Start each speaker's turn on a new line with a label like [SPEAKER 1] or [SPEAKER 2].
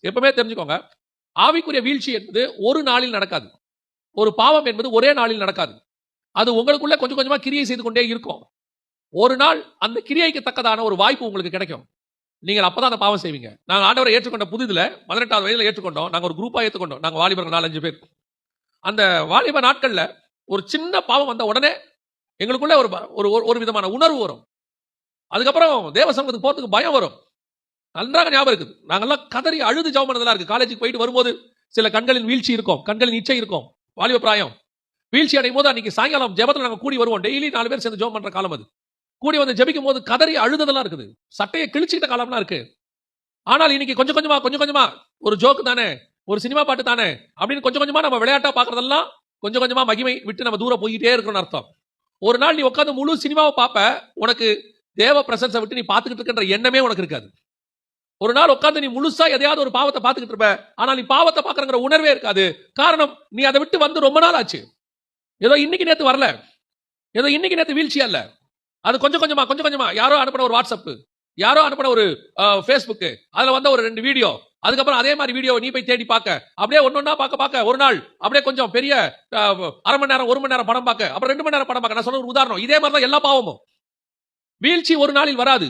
[SPEAKER 1] எப்பவுமே தெரிஞ்சுக்கோங்க, ஆவிக்குரிய வீழ்ச்சி என்பது ஒரு நாளில் நடக்காது. ஒரு பாவம் என்பது ஒரே நாளில் நடக்காது. அது உங்களுக்குள்ள கொஞ்சம் கொஞ்சமா கிரியை செய்து கொண்டே இருக்கும். ஒரு நாள் அந்த கிரியைக்கு தக்கதான ஒரு வாய்ப்பு உங்களுக்கு கிடைக்கும். நீங்கள் அப்பதான் அந்த பாவம் செய்வீங்க. நாங்க ஆண்டவரை ஏற்றுக்கொண்ட புதிதுல 18வது வயதுல ஏற்றுக்கொண்டோம். நாங்க ஒரு குரூப்பா ஏற்றுக்கொண்டோம். நாங்க வாலிபர்கள் 4, 5 பேர். அந்த வாலிப நாட்கள்ல ஒரு சின்ன பாவம் வந்த உடனே எங்களுக்குள்ள ஒரு விதமான உணர்வு வரும். அதுக்கப்புறம் தேவ சமூகத்துக்கு போறதுக்கு பயம் வரும். நன்றாக ஞாபகம் இருக்குது. நாங்கெல்லாம் கதறி அழுது ஜெபம் பண்ணதெல்லாம் இருக்கு. காலேஜுக்கு போயிட்டு வரும்போது சில கண்களின் வீழ்ச்சி இருக்கும், கண்களின் இச்சை இருக்கும். வாலிப பிராயம் வீழ்ச்சி அடையும் போது அன்னைக்கு சாயங்காலம் ஜெபத்துல நாங்க கூடி வருவோம். டெய்லி 4 பேர் சேர்ந்து ஜெபம் பண்ற காலம் அது. கூடி வந்து ஜெபிக்கும் போது கதறி அழுததெல்லாம் இருக்குது. சட்டையை கிழிச்சுக்கிட்ட காலம்லாம் இருக்கு. ஆனால் இன்னைக்கு கொஞ்சம் கொஞ்சமா ஒரு ஜோக்கு தானே, ஒரு சினிமா பாட்டு தானே அப்படின்னு கொஞ்சம் கொஞ்சமா நம்ம விளையாட்டா பாக்குறதெல்லாம் கொஞ்சம் கொஞ்சமா மகிமை விட்டு நம்ம தூரம் போயிட்டே இருக்கணும்னு அர்த்தம். ஒரு நாள் நீ உட்காந்து முழு சினிமாவை பார்ப்ப, உனக்கு தேவ பிரசன்ஸை விட்டு நீ பார்த்துக்கிட்டு இருக்கின்ற எண்ணமே உனக்கு இருக்காது. ஒரு நாள் உட்காந்து நீ முழுசா எதையாவது ஒரு பாவத்தை பார்த்துக்கிட்டு இருப்ப, ஆனால் நீ பாவத்தை பார்க்கறங்கிற உணர்வே இருக்காது. காரணம், நீ அதை விட்டு வந்து ரொம்ப நாள் ஆச்சு. ஏதோ இன்னைக்கு நேத்து வரல, ஏதோ இன்னைக்கு நேத்து வீழ்ச்சி அல்ல. அது கொஞ்சம் கொஞ்சமா யாரோ அனுப்பின ஒரு வாட்ஸ்அப், யாரோ அனுப்பின ஒரு ஃபேஸ்புக், அதுல வந்த ஒரு 2 வீடியோ, அதுக்கப்புறம் அதே மாதிரி வீடியோ நீ போய் தேடி பார்க்க, அப்படியே ஒன்னொன்னா பார்க்க ஒரு நாள் அப்படியே கொஞ்சம் பெரிய 1/2 மணி நேரம் 1 மணி நேரம் படம் பார்க்க, அப்புறம் 2 மணி நேரம் படம் பார்க்க. நான் சொன்ன ஒரு உதாரணம். இதே மாதிரி தான் எல்லா பாவமும். வீழ்ச்சி ஒரு நாளில் வராது.